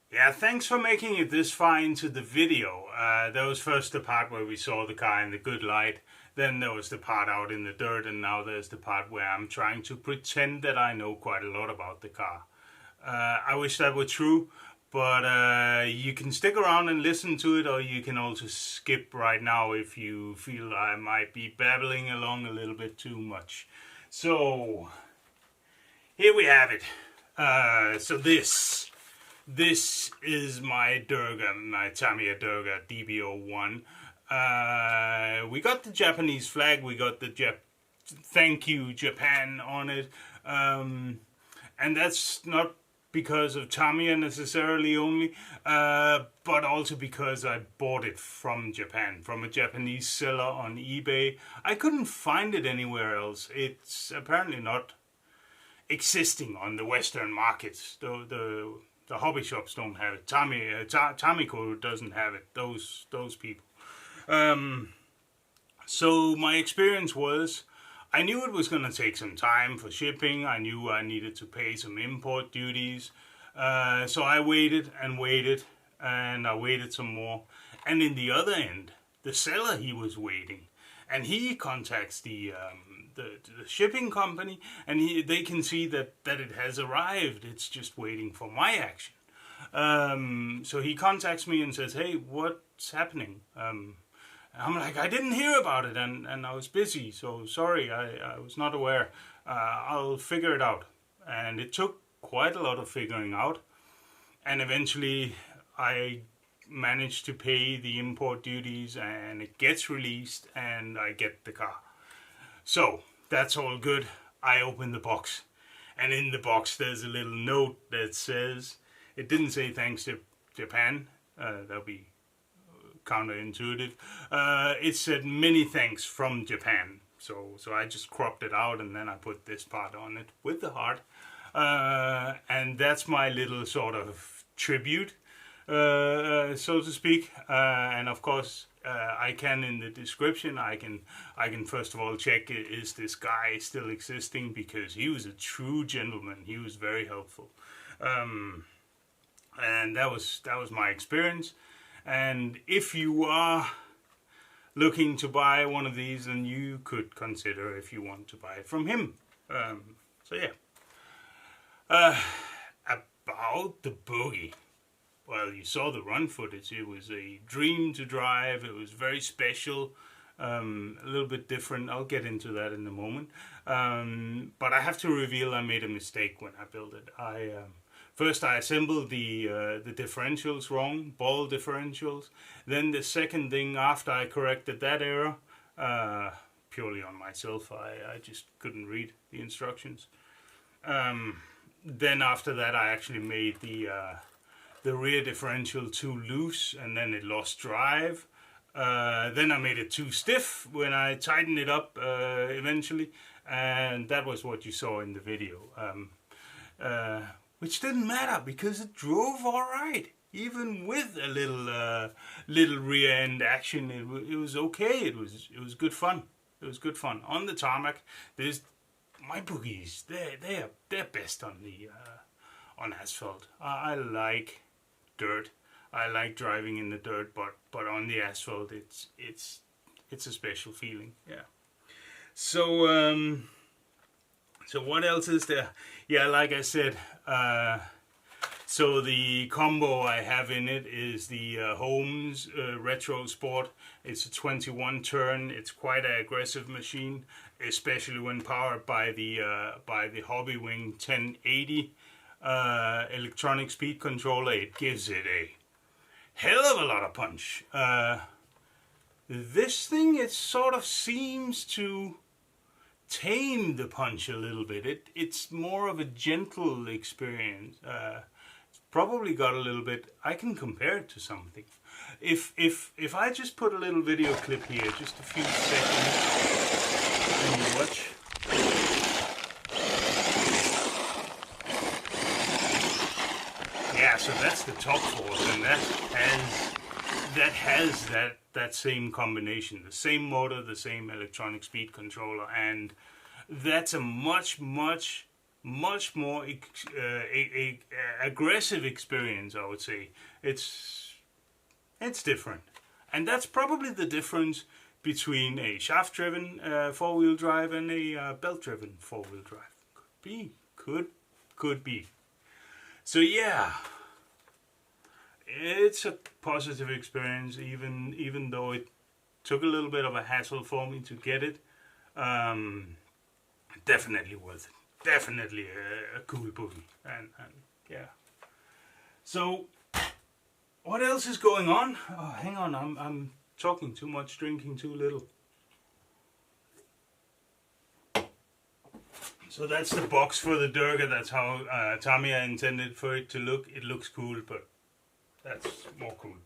Yeah, thanks for making it this far into the video. That was first the part where we saw the car in the good light. Then there was the part out in the dirt, and now there's the part where I'm trying to pretend that I know quite a lot about the car. I wish that were true, but you can stick around and listen to it, or you can also skip right now if you feel I might be babbling along a little bit too much. So, here we have it. This is my Durga, my Tamiya Durga DB01. We got the Japanese flag, we got the thank you Japan on it. And that's not because of Tamiya necessarily only, but also because I bought it from Japan, from a Japanese seller on eBay. I couldn't find it anywhere else. It's apparently not existing on the Western markets. The hobby shops don't have it. Tamiko doesn't have it. Those people. So my experience was, I knew it was going to take some time for shipping. I knew I needed to pay some import duties. So I waited and waited, and I waited some more. And in the other end, the seller, he was waiting, and he contacts the shipping company, and they can see that it has arrived. It's just waiting for my action. So he contacts me and says, "Hey, what's happening?" I'm like, "I didn't hear about it, and I was busy, so sorry, I was not aware. I'll figure it out." And it took quite a lot of figuring out, and eventually I managed to pay the import duties, and it gets released, and I get the car. So, that's all good. I open the box, and in the box there's a little note that says, it didn't say thanks to Japan, that'll be counterintuitive. It said many thanks from Japan. So I just cropped it out, and then I put this part on it with the heart. And that's my little sort of tribute, so to speak. And of course, I can, in the description, I can first of all check, is this guy still existing, because he was a true gentleman. He was very helpful, and that was my experience. And if you are looking to buy one of these, then you could consider if you want to buy it from him. So yeah. About the Buggy. Well, you saw the run footage. It was a dream to drive. It was very special, a little bit different. I'll get into that in a moment. But I have to reveal I made a mistake when I built it. First I assembled the differentials wrong, ball differentials. Then the second thing, after I corrected that error, purely on myself, I just couldn't read the instructions. Then after that I actually made the rear differential too loose, and then it lost drive. Then I made it too stiff when I tightened it up eventually, and that was what you saw in the video. Which didn't matter, because it drove alright. Even with a little rear end action, it was okay. It was good fun. It was good fun. On the tarmac, there's my Buggies. They're best on the on asphalt. I like dirt. I like driving in the dirt, but on the asphalt, it's a special feeling. Yeah. So so what else is there? Yeah, like I said, so the combo I have in it is the Holmes Retro Sport. It's a 21 turn. It's quite an aggressive machine, especially when powered by the Hobbywing 1080 electronic speed controller. It gives it a hell of a lot of punch. This thing, it sort of seems to tame the punch a little bit. It's more of a gentle experience. It's probably got a little bit. I can compare it to something. If I just put a little video clip here, just a few seconds, and you watch. Yeah, so that's the top force, and that has that same combination, the same motor, the same electronic speed controller, and that's a much much more aggressive experience, I would say. It's different, and that's probably the difference between a shaft-driven four-wheel drive and a belt-driven four-wheel drive. Could be. So yeah, it's a positive experience, even though it took a little bit of a hassle for me to get it. Definitely worth it. Definitely a cool buggy, and yeah. So what else is going on? Oh, hang on, I'm talking too much, drinking too little. So that's the box for the Durga. That's how Tamiya intended for it to look. It looks cool, but that's more cool.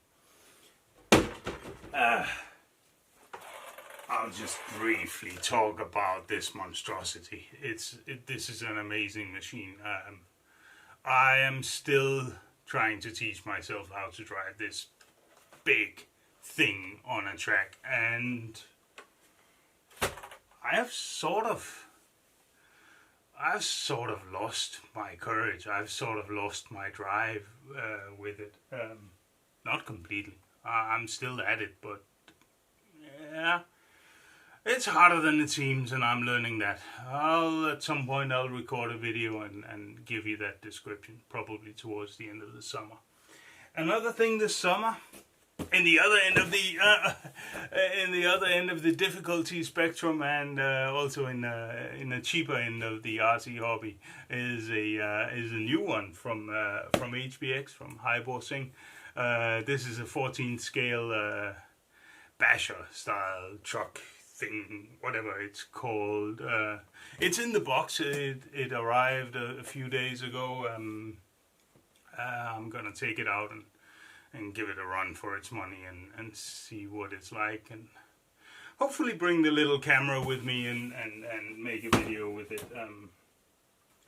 I'll just briefly talk about this monstrosity. This is an amazing machine. I am still trying to teach myself how to drive this big thing on a track, and I've sort of lost my courage. I've sort of lost my drive with it. Not completely. I'm still at it, but yeah, it's harder than it seems, and I'm learning that. At some point I'll record a video and give you that description, probably towards the end of the summer. Another thing this summer, in the other end of the difficulty spectrum, and also in the cheaper end of the RC hobby, is a new one from HBX, from Hobbywing. This is a 14th scale basher style truck thing, whatever it's called. It's in the box. It arrived a few days ago. I'm gonna take it out and give it a run for its money and see what it's like, and hopefully bring the little camera with me and make a video with it.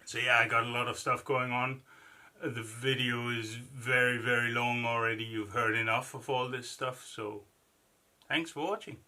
So yeah, I got a lot of stuff going on. The video is very, very long already. You've heard enough of all this stuff, so thanks for watching.